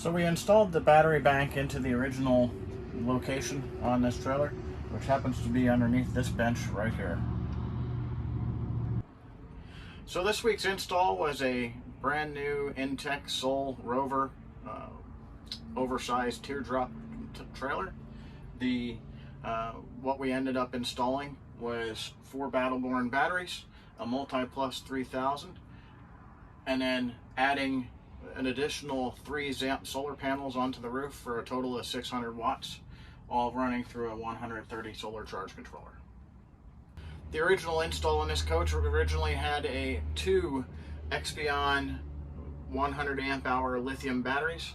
So we installed the battery bank into the original location on this trailer, which happens to be underneath this bench right here. So this week's install was a brand new Intech Soul Rover oversized teardrop trailer. What we ended up installing was 4 Battleborn batteries, a MultiPlus 3000, and then adding an additional 3 Zamp solar panels onto the roof for a total of 600 watts, all running through a 130 solar charge controller. The original install on this coach originally had 2 Expion 100 amp hour lithium batteries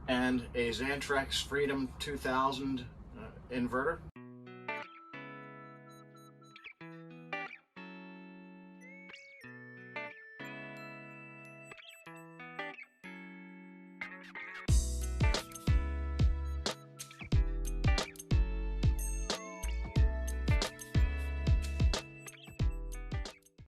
and a Xantrex Freedom 2000 inverter.